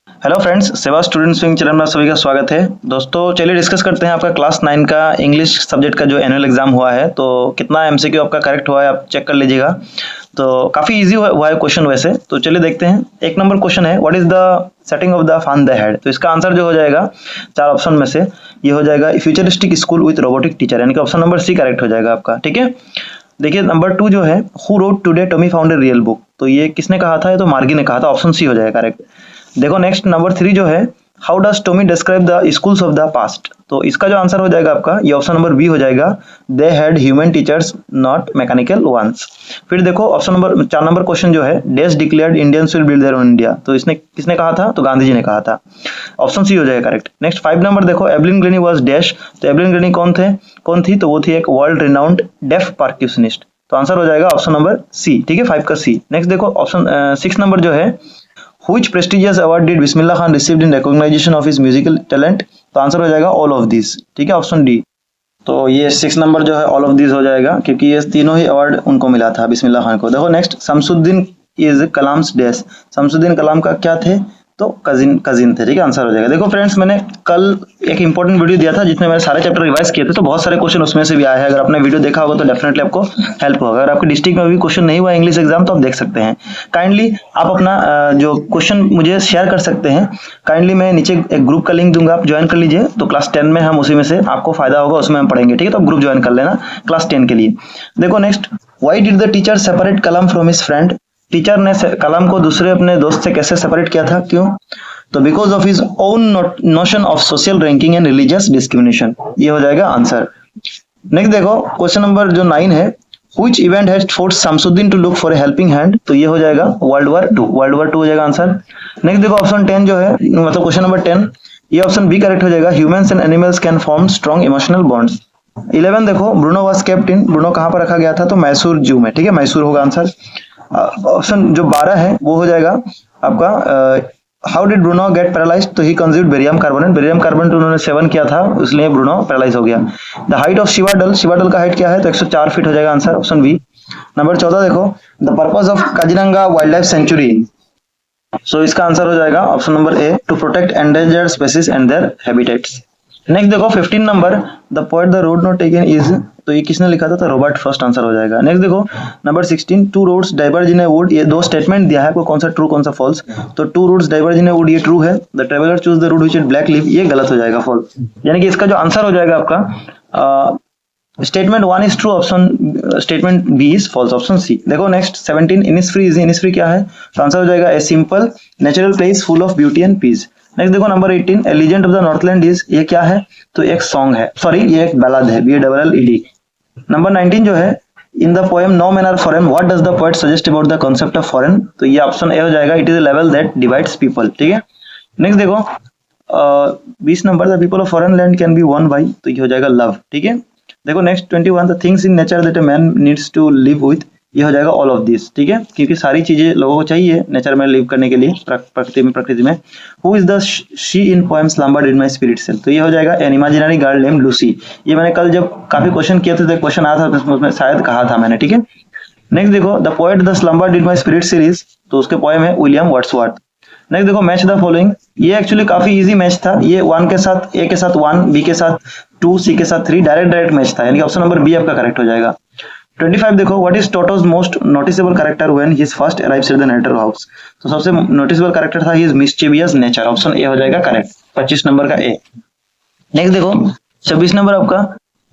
Hello friends, सेवा student swing channel में सभी का स्वागत है। दोस्तों चलिए डिस्कस करते हैं आपका क्लास 9 का इंग्लिश सब्जेक्ट का जो एनुअल एग्जाम हुआ है, तो कितना एमसीक्यू आपका करेक्ट हुआ है आप चेक कर लीजिएगा। तो काफ़ी इजी हुआ है क्वेश्चन वैसे। तो चलिए देखते हैं। एक नंबर क्वेश्चन है, what is the setting of the fun the head. तो इसका आंसर जो हो जाएगा चार ऑप्शन में से ये हो जाएगा futuristic school with robotic teacher, यानी कि ऑप्शन नंबर सी करेक्ट हो जाएगा आपका। ठीक है, देखिए नंबर 2 जो है, who wrote today Tommy found a real book. तो ये किसने कहा था? ये तो मार्गी ने कहा था, ऑप्शन सी हो जाएगा करेक्ट। देखो नेक्स्ट नंबर 3 जो है, how does Tommy describe the schools of the past. तो इसका जो आंसर हो जाएगा आपका ये ऑप्शन नंबर बी हो जाएगा, they had human teachers not mechanical ones. फिर देखो ऑप्शन नंबर 4 नंबर क्वेश्चन जो है, dash declared Indians will build their own India. तो इसने किसने कहा था? तो गांधी जी ने कहा था, ऑप्शन सी हो जाएगा करेक्ट। नेक्स्ट 5 नंबर देखो, एवलिन ग्रेनी वाज डैश। तो एवलिन ग्रेनी कौन थी? तो वो थी एक वर्ल्ड रिनाउंड डेफ परक्यूशनिस्ट। तो आंसर हो जाएगा ऑप्शन नंबर सी। ठीक है, 5 का सी। नेक्स्ट देखो ऑप्शन 6 नंबर जो है, Which prestigious award did Bismillah Khan received in recognition of his musical talent? तो आंसर हो जाएगा ऑल ऑफ दिस। ठीक है, ऑप्शन डी। तो ये 6 नंबर जो है ऑल ऑफ दिस हो जाएगा, क्योंकि ये तीनों ही अवार्ड उनको मिला था बिस्मिल्लाह खान को। देखो next, Shamsuddin is Kalam's dash. Shamsuddin Kalam का क्या थे? तो कजिन थे। ठीक है, आंसर हो जाएगा। देखो फ्रेंड्स, मैंने कल एक इंपॉर्टेंट वीडियो दिया था जिसमें मैंने सारे चैप्टर रिवाइज किए थे, तो बहुत सारे क्वेश्चन उसमें से भी आए हैं। अगर आपने वीडियो देखा होगा तो डेफिनेटली आपको हेल्प होगा। अगर आपके डिस्ट्रिक्ट में भी क्वेश्चन नहीं हुआ इंग्लिश एग्जाम तो आप देख सकते हैं। काइंडली आप अपना जो क्वेश्चन मुझे शेयर कर सकते हैं। काइंडली मैं नीचे एक ग्रुप का लिंक दूंगा, आप ज्वाइन कर लीजिए। तो क्लास 10 में हम उसी में से आपको फायदा होगा, उसमें हम पढ़ेंगे। ठीक है, तो आप ग्रुप ज्वाइन कर लेना क्लास 10 के लिए। देखो next, why did the teacher separate Kalam from his friend. Teacher ने कलाम को दूसरे अपने दोस्त से कैसे सेपरेट किया था? क्यों? तो because of his own notion of social ranking and religious discrimination. ये हो जाएगा आंसर। नेक्स्ट देखो क्वेश्चन नंबर जो 9 है, which event has forced Shamsuddin to look for a helping hand. तो ये हो जाएगा वर्ल्ड वॉर 2। वर्ल्ड वॉर 2 हो जाएगा आंसर। नेक्स्ट देखो ऑप्शन 10 जो है, मतलब क्वेश्चन नंबर 10, ये ऑप्शन बी करेक्ट हो जाएगा, humans and animals can form strong emotional bonds. 11 देखो, Bruno was kept in. Bruno कहाँ पर रखा गया था? तो मैसूर जू में। ठीक है, मैसूर होगा आंसर। ऑप्शन जो 12 है वो हो जाएगा आपका, how did Bruno get paralysed. तो he consumed barium carbonate. Barium carbonate उन्होंने सेवन किया था, इसलिए ब्रूनो पैरालाइज हो गया। द हाइट ऑफ शिवाडल। शिवाडल का हाइट क्या है? तो 104 फीट हो जाएगा आंसर, ऑप्शन बी। नंबर 14 देखो, the purpose of Kaziranga wildlife sanctuary. So इसका आंसर हो जाएगा option number A, to protect endangered species and their habitats. Next देखो 15 number, the poet the road not taken is. तो ये किसने लिखा था? तो रॉबर्ट फर्स्ट आंसर हो जाएगा। नेक्स्ट देखो number 16, two roads diverge in a wood. ये दो स्टेटमेंट दिया है आपको, कौन सा ट्रू कौन सा फॉल्स। तो two roads diverge in a wood ये ट्रू है। The traveller choose the road which is black leaf, ये गलत हो जाएगा, फॉल्स। यानी कि इसका जो आंसर हो जाएगा आपका, statement 1 is true, option statement B is false, option C. देखो नेक्स्ट 17, इनिसफ्री इज। इनिसफ्री क्या है? तो आंसर हो जाएगा a simple natural place full of beauty and peace. Next देखो number 18, a legend of the northland is. ये क्या है? तो एक सॉन्ग है, सॉरी ये एक बैलाद है, BALLED। नंबर 19 जो है, in the poem no man are foreign what does the poet suggest about the concept of foreign. तो ये ऑप्शन ए हो जाएगा, it is a level that divides people. ठीक है, नेक्स्ट देखो 20 number, the people of foreign land can be won by. तो ये हो जाएगा लव। ठीक है, देखो next 21, the things in nature that a man needs to live with. ये हो जाएगा ऑल ऑफ दिस। ठीक है, क्योंकि सारी चीजें लोगों को चाहिए नेचर में लिव करने के लिए, प्रकृति में। Who is the she in poem slumbered in my spirit seal. तो ये हो जाएगा an imaginary girl name Lucy. ये मैंने कल जब काफी क्वेश्चन किए थे तो एक क्वेश्चन आया था उसमें शायद कहा था मैंने। ठीक है, नेक्स्ट देखो the poet the slumbered in my spirit series. तो उसके पोएम है विलियम वर्ड्सवर्थ। नेक्स्ट देखो मैच द फॉलोइंग। ये एक्चुअली काफी इजी मैच था। ये 1 के साथ, ए के साथ 1, बी के साथ 2, सी के साथ 3, डायरेक्ट मैच था, यानी कि ऑप्शन नंबर बी आपका करेक्ट हो जाएगा। 25 देखो, what is टोटोज most noticeable character when he is first arrives at the narrator house. तो सबसे नोटिसेबल कैरेक्टर था his mischievous nature, option A हो जाएगा करेक्ट, 25 नंबर का ए। नेक्स्ट देखो 26 नंबर आपका,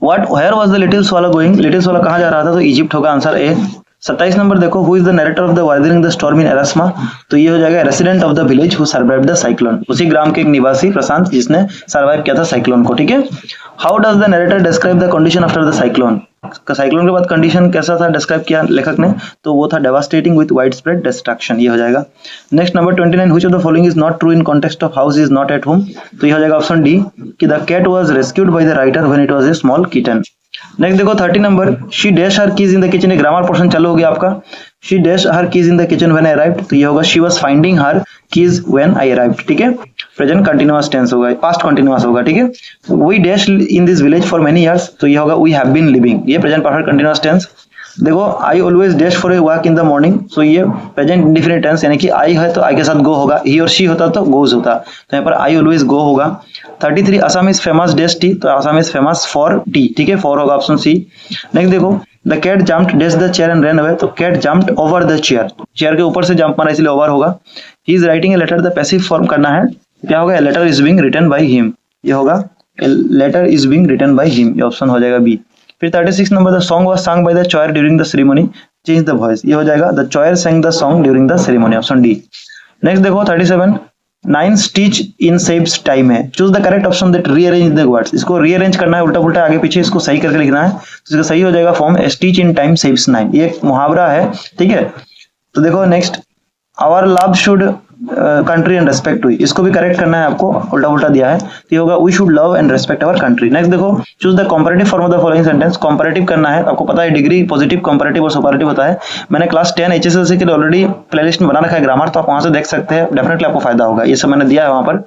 what were was the little swallow going. Little swallow कहाँ जा रहा था? तो इजिप्ट होगा, आंसर ए। 27 नंबर देखो, who is the narrator of the weathering the storm in Ersama. तो ये हो जाएगा resident of the village who survived the cyclone. उसी ग्राम के एक निवासी प्रशांत जिसने सर्वाइव किया था साइक्लोन को। ठीक है, how does the narrator describe the condition after the cyclone. Cyclone के बाद कंडीशन कैसा था डिस्क्राइब किया लेखक ने? तो वो था devastating with widespread destruction. ये हो जाएगा। Next number 29, which of the following is not true in context of house is not at home. तो ये हो जाएगा ऑप्शन डी, कि the cat was rescued by the writer when it was a small kitten. Next देखो 30 number, she dash her keys in the kitchen. Grammar portion चालू हो गया आपका। She dash her keys in the kitchen when I arrived. तो ये होगा she was finding her keys when I arrived. ठीक है, प्रेजेंट कंटिन्यूअस टेंस होगा, पास्ट कंटिन्यूअस होगा। ठीक है, we dash in this village for many years. तो ये होगा वी हैव बीन लिविंग, ये प्रेजेंट परफेक्ट कंटिन्यूअस टेंस। देखो I always dash for a walk in the morning, so ये प्रेजेंट इंडेफिनिट टेंस, यानी कि आई है तो आई के साथ गो होगा, ही और शी होता तो गोज होता, तो यहाँ पर आई ऑलवेज गो होगा। 33 Assam is famous dash tea, तो Assam is famous for tea, ठीक है, फॉर होगा ऑप्शन सी। नेक्स्ट देखो the cat jumped dash the chair and run away, तो cat jumped over the chair, chair के ऊपर से जंप मारा इसलिए ओवर होगा। He is writing a letter, the passive form करना है, क्या होगा, letter is being written by him, ये होगा letter is being written by him, ये ऑप्शन हो जाएगा बी। फिर 36 number the song was sung by the choir during the ceremony, change the voice, ये हो जाएगा the choir sang the song during the ceremony, option D. Next देखो 37 9 stitch in shapes time है, choose the correct option that rearrange the words, इसको rearrange करना है, उल्टा पुल्टा आगे पीछे इसको सही करके लिखना है, तो इसका सही हो जाएगा फॉर्म स्टिच इन टाइम शेप्स 9, ये एक मुहावरा है, ठीक है। तो देखो next our love should country and respect to, इसको भी करेक्ट करना है आपको, उल्टा उल्टा दिया है, तो ये होगा we should love and respect our country. Next देखो choose the comparative form of the following sentence, comparative करना है, आपको पता है डिग्री पॉजिटिव कंपैरेटिव और सुपरलेटिव होता है, मैंने क्लास 10 एचएसएलसी के लिए ऑलरेडी प्लेलिस्ट में बना रखा है ग्रामर, तो आप वहां से देख सकते हैं, डेफिनेटली आपको फायदा होगा, ये सब मैंने दिया है वहां पर।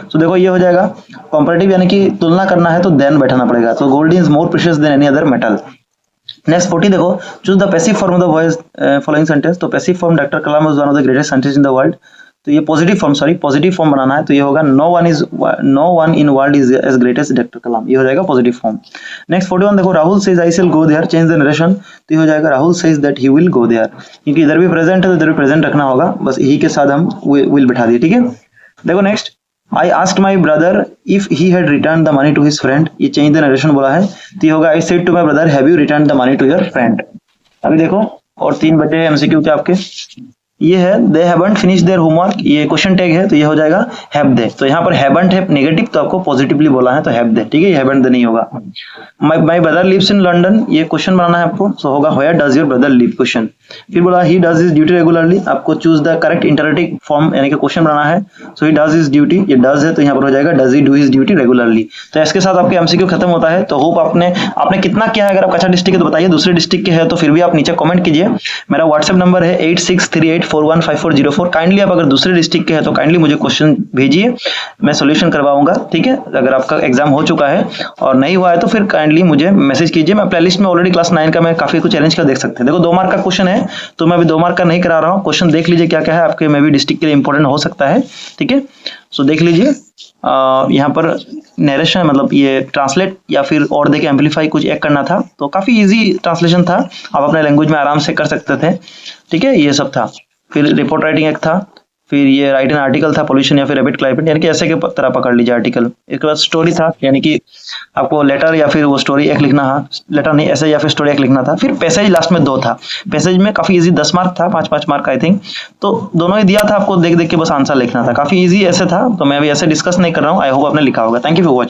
तो देखो ये हो जाएगा कंपैरेटिव, यानी कि तुलना करना है तो देन बैठाना पड़ेगा, तो gold is more precious than any other metal. Next 40 देखो choose the passive form of the voice following sentence, तो passive form doctor Kalam was one of the greatest scientist in the world, तो ये positive form बनाना है, तो ये होगा no one in world is as great as doctor Kalam, ये हो जाएगा पॉजिटिव फॉर्म। नेक्स्ट 41 देखो Rahul says I shall go there, change the narration, तो ये हो जाएगा Rahul says that he will go there, क्योंकि इधर भी प्रेजेंट है तो इधर भी प्रेजेंट रखना होगा, बस ही के साथ हम विल बिठा दिए, ठीक है। देखो next I asked my brother if he had return the money to his friend, ये चेंज द नरेशन बोला है, तो ये होगा I said to my brother have you return the money to your friend. अभी देखो और 3 बचे हैं एमसीक्यू के आपके, ये है they haven't finish their homework, ये क्वेश्चन टैग है, तो ये हो जाएगा हैव दे, तो यहाँ पर हैवंट है नेगेटिव, तो आपको पॉजिटिवली बोला है तो हैव दे, ठीक है, ये हैवंट दे नहीं होगा। My brother lives in London, ये क्वेश्चन बनाना है आपको, सो होगा where does your brother live, question. फिर बोला he does his duty regularly, आपको choose the correct interrogative form, यानी कि क्वेश्चन बनाना है, so he does his duty, ये डज है तो यहाँ पर हो जाएगा does he do his duty regularly. तो इसके साथ आपके एमसीक्यू खत्म होता है, तो होप आपने कितना किया है, अगर आप कच्चा डिस्ट्रिक्ट है तो बताइए, दूसरे डिस्ट्रिक्ट के है तो फिर भी आप नीचे कमेंट कीजिए। मेरा व्हाट्सएप नंबर है 8638415404, काइंडली आप अगर दूसरे डिस्ट्रिक्ट के हैं तो काइंडली मुझे क्वेश्चन भेजिए, मैं सॉल्यूशन करवाऊंगा, ठीक है। अगर आपका एग्जाम हो चुका है और नहीं हुआ है तो फिर काइंडली मुझे मैसेज कीजिए, मैं प्लेलिस्ट में ऑलरेडी क्लास 9 का मैं काफी कुछ अरेंज कर देख सकते हैं। देखो 2 मार्क का क्वेश्चन है, तो मैं अभी 2 मार्क का नहीं करा रहा हूँ, क्वेश्चन देख लीजिए क्या क्या है आपके, मे भी डिस्ट्रिक्ट के लिए इंपॉर्टेंट हो सकता है, ठीक है। सो देख लीजिए, यहाँ पर नरेशन मतलब ये ट्रांसलेट या फिर और देके एम्पलीफाई कुछ एक करना था, तो काफी इजी ट्रांसलेशन था, आप अपने लैंग्वेज में आराम से कर सकते थे, ठीक है, ये सब था। फिर रिपोर्ट राइटिंग एक था, फिर ये राइट एन आर्टिकल था, पोल्यूशन या फिर रैबिट क्लाइमेट, यानी कि ऐसे के तरह पकड़ लीजिए आर्टिकल। एक बाद स्टोरी था, यानी कि आपको लेटर या फिर वो स्टोरी एक लिखना था, लेटर नहीं ऐसे या फिर स्टोरी एक लिखना था। फिर पैसेज लास्ट में 2 था, पैसेज में काफी इजी 10 मार्क था, 5-5 मार्क आई थिंक, तो दोनों ही दिया था, आपको देख देख के बस आंसर लिखना था, काफी इजी ऐसे था, तो मैं अभी ऐसे डिस्कस नहीं कर रहा हूँ, आई होप आपने लिखा होगा। Thank you for watching.